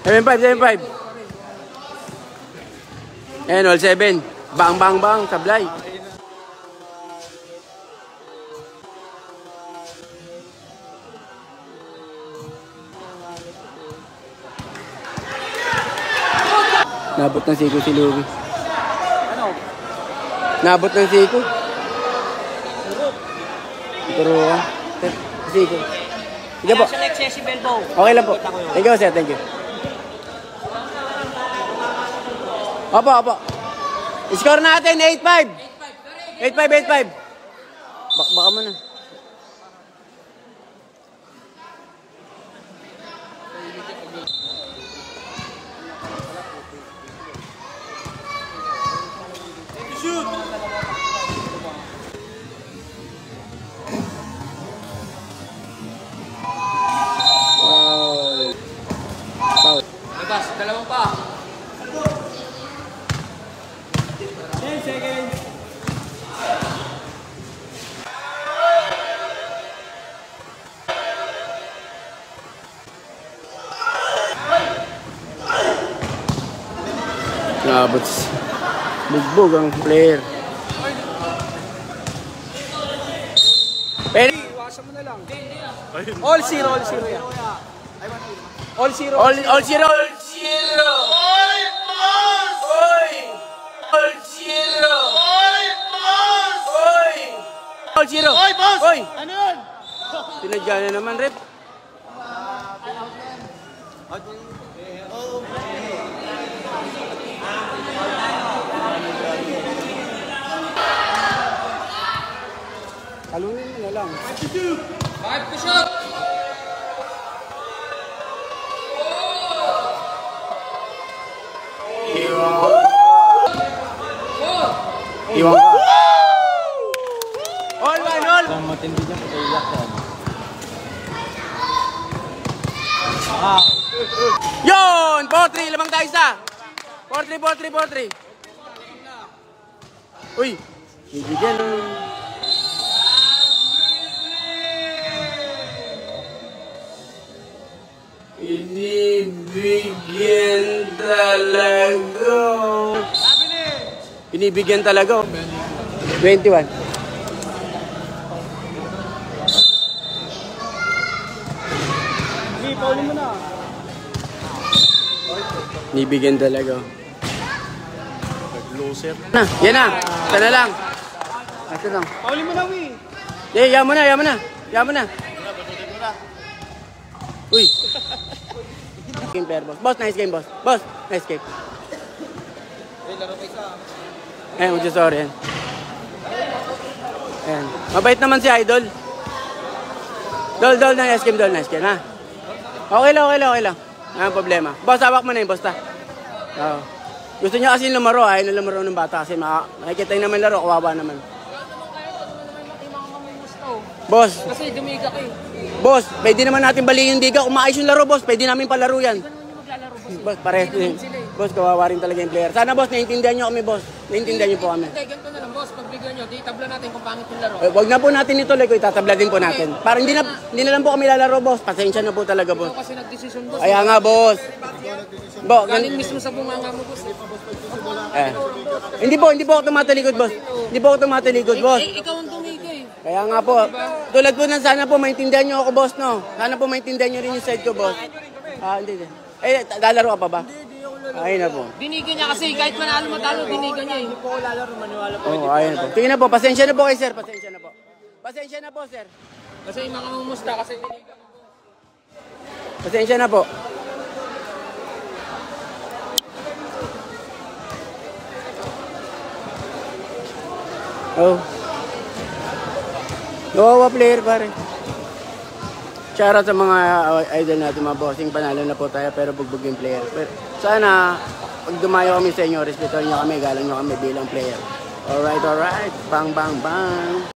7-5, 7-5. Ayan, all 7. Bang, bang, bang. Sablay. Nabot ng siko si Louie. Ano? Nabot ng siko. Pero, siko. Sige po. Okay lang po. Thank you, sir. Thank you. Opo, opo. Score natin, 8-5. 8-5, 8-5. Baka mo na. Shoot! Foul. Labas, dalawang pa. 10 seconds. Nabot. Bugbog ang player. Pero Iwasan mo na lang. All zero yan. All zero. all zero. All zero. Oy, boss! Oy! All zero. Oy, boss! Oy! All zero. Oy, boss! Oy! Ano yun? Tinadya na naman, rep. Talunin mo na lang. 5 to shot. Iwan ka. All man, all! Ang matindi dyan, pag-iyak yan. Yun! 4-3, lamang tayo isa. 4-3, 4-3, 4-3. Uy! Bibigyan. Binibigyan talaga. Binibigyan talaga. 21. Hindi, paulin mo na. Binibigyan talaga. Loser. Na, yan na. Ito na lang. Ito lang. Paulin mo na, Wee. Yaman mo na, yaman mo na. Yaman mo na. Uy. Game player, boss. Boss, nice game, boss. Boss, nice game. Laro pa isa. Ayan, which is sorry. Ayan. Mabait naman si Idol. Dol, nice game, Dol. Nice game, ha? Okay lang. Ang problema. Boss, hawak mo na yung boss, ta. Oo. Gusto niya kasi lumaro, ayaw na lumaro ng bata kasi makikita yung naman laro, kawawa naman. Boss. Kasi dumiga kayo. Boss, pwede naman natin balikin yung diga. Kung maayos yung laro, boss, pwede namin palaro yan. Boss, parehas din. Boss, kawawa rin talaga yung player. Sana, boss, naiintindihan nyo kami, boss. Naiintindihan nyo po kami. Hindi, ganito na lang, boss. Pagbigyan nyo, di-tabla natin kung pangit yung laro. Wag na po natin ituloy ko, itatabla din po natin. Parang hindi na lang po kami lalaro, boss. Pasensya na po talaga, boss. Ikaw kasi nag-decision, boss. Kaya nga, boss. Galing mismo sa bunganga mo, boss. Hindi po ako tumatalikod, boss. Hindi po ako tumatalikod, boss. Ikaw ang tumiga eh. Kaya nga po, tulad po ng sana po maintindihan nyo ako, boss, no? Sana po maintindihan nyo rin yung side ko, boss. Hindi. Lalaro ka pa ba? Ayun na po. Dinigan niya kasi, kahit manalo matalo, dinigan niya eh. Hindi po ako lalaro, maniwala po. Oo, ayun po. Tingnan na po, pasensya na po kayo, sir. Pasensya na po. Pasensya na po, sir. Kasi yung mga mumusta, kasi dinigan mo. Pasensya na po. Oh. Nawawa player, pare. Shoutout sa mga idol natin, mga bossing. Panalo na po tayo pero bugbog yung player. Pero sana, pag dumayo kami sa inyo, respetuhan nyo kami, galang nyo kami bilang player. Alright. Bang.